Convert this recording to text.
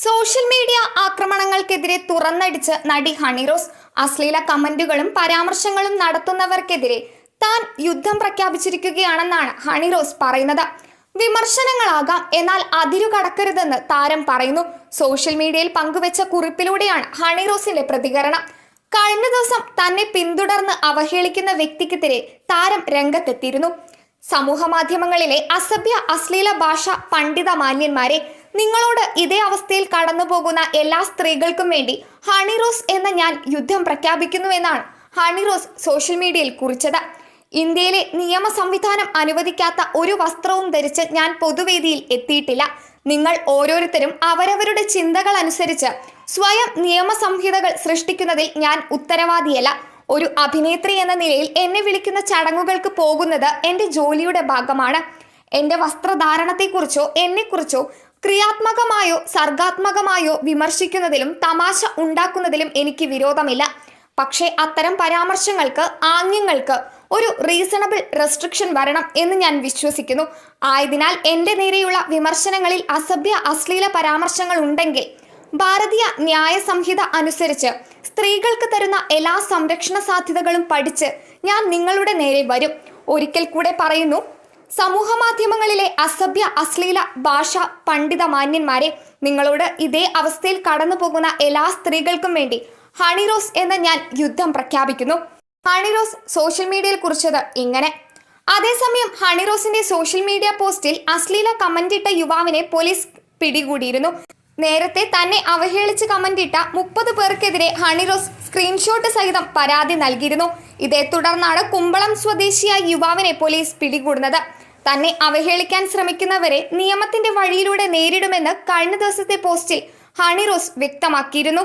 Social media ആക്രമണങ്ങൾക്കെതിരെ തുറന്നടിച്ച് നടി ഹണിറോസ് അശ്ലീല കമന്റുകളും പരാമർശങ്ങളും നടത്തുന്നവർക്കെതിരെ താൻ യുദ്ധം പ്രഖ്യാപിച്ചിരിക്കുകയാണെന്നാണ് ഹണിറോസ് പറയുന്നത്. വിമർശനങ്ങളാകാം, എന്നാൽ അതിരു കടക്കരുതെന്ന് താരം പറയുന്നു. സോഷ്യൽ മീഡിയയിൽ പങ്കുവെച്ച കുറിപ്പിലൂടെയാണ് ഹണിറോസിന്റെ പ്രതികരണം. കഴിഞ്ഞ ദിവസം തന്നെ പിന്തുടർന്ന് അവഹേളിക്കുന്ന വ്യക്തിക്കെതിരെ താരം രംഗത്തെത്തിയിരുന്നു. സമൂഹ മാധ്യമങ്ങളിലെ അസഭ്യ അശ്ലീല ഭാഷ പണ്ഡിത മാന്യന്മാരെ, നിങ്ങളോട് ഇതേ അവസ്ഥയിൽ കടന്നുപോകുന്ന എല്ലാ സ്ത്രീകൾക്കും വേണ്ടി ഹണിറോസ് എന്ന ഞാൻ യുദ്ധം പ്രഖ്യാപിക്കുന്നുവെന്നാണ് ഹണിറോസ് സോഷ്യൽ മീഡിയയിൽ കുറിച്ചത്. ഇന്ത്യയിലെ നിയമ സംവിധാനം അനുവദിക്കാത്ത ഒരു വസ്ത്രവും ധരിച്ച് ഞാൻ പൊതുവേദിയിൽ എത്തിയിട്ടില്ല. നിങ്ങൾ ഓരോരുത്തരും അവരവരുടെ ചിന്തകൾ അനുസരിച്ച് സ്വയം നിയമ സംഹിതകൾ സൃഷ്ടിക്കുന്നതിൽ ഞാൻ ഉത്തരവാദിയല്ല. ഒരു അഭിനേത്രി എന്ന നിലയിൽ എന്നെ വിളിക്കുന്ന ചടങ്ങുകൾക്ക് പോകുന്നത് എൻ്റെ ജോലിയുടെ ഭാഗമാണ്. എൻ്റെ വസ്ത്രധാരണത്തെക്കുറിച്ചോ എന്നെക്കുറിച്ചോ ക്രിയാത്മകമായോ സർഗാത്മകമായോ വിമർശിക്കുന്നതിലും തമാശ ഉണ്ടാക്കുന്നതിലും എനിക്ക് വിരോധമില്ല. പക്ഷേ അത്തരം പരാമർശങ്ങൾക്ക്, ആംഗ്യങ്ങൾക്ക് ഒരു റീസണബിൾ റെസ്ട്രിക്ഷൻ വരണം എന്ന് ഞാൻ വിശ്വസിക്കുന്നു. ആയതിനാൽ എൻ്റെ നേരെയുള്ള വിമർശനങ്ങളിൽ അസഭ്യ അശ്ലീല പരാമർശങ്ങൾ ഉണ്ടെങ്കിൽ ഭാരതീയ ന്യായ സംഹിത അനുസരിച്ച് സ്ത്രീകൾക്ക് തരുന്ന എല്ലാ സംരക്ഷണ സാധ്യതകളും പഠിച്ച് ഞാൻ നിങ്ങളുടെ നേരെ വരും. ഒരിക്കൽ കൂടെ പറയുന്നു, സമൂഹ മാധ്യമങ്ങളിലെ അസഭ്യ അശ്ലീല ഭാഷ പണ്ഡിത മാന്യന്മാരെ, നിങ്ങളോട് ഇതേ അവസ്ഥയിൽ കടന്നു പോകുന്ന എല്ലാ സ്ത്രീകൾക്കും വേണ്ടി ഹണിറോസ് എന്ന ഞാൻ യുദ്ധം പ്രഖ്യാപിക്കുന്നു. ഹണിറോസ് സോഷ്യൽ മീഡിയയിൽ കുറിച്ചത് ഇങ്ങനെ. അതേസമയം ഹണിറോസിന്റെ സോഷ്യൽ മീഡിയ പോസ്റ്റിൽ അശ്ലീല കമന്റിട്ട യുവാവിനെ പോലീസ് പിടികൂടിയിരുന്നു. നേരത്തെ തന്നെ അവഹേളിച്ച് കമന്റിട്ട 30 പേർക്കെതിരെ ഹണിറോസ് സ്ക്രീൻഷോട്ട് സഹിതം പരാതി നൽകിയിരുന്നു. ഇതേ തുടർന്നാണ് കുമ്പളം സ്വദേശിയായ യുവാവിനെ പോലീസ് പിടികൂടുന്നത്. തന്നെ അവഹേളിക്കാൻ ശ്രമിക്കുന്നവരെ നിയമത്തിന്റെ വഴിയിലൂടെ നേരിടുമെന്ന് കഴിഞ്ഞ ദിവസത്തെ പോസ്റ്റിൽ ഹണിറോസ് വ്യക്തമാക്കിയിരുന്നു.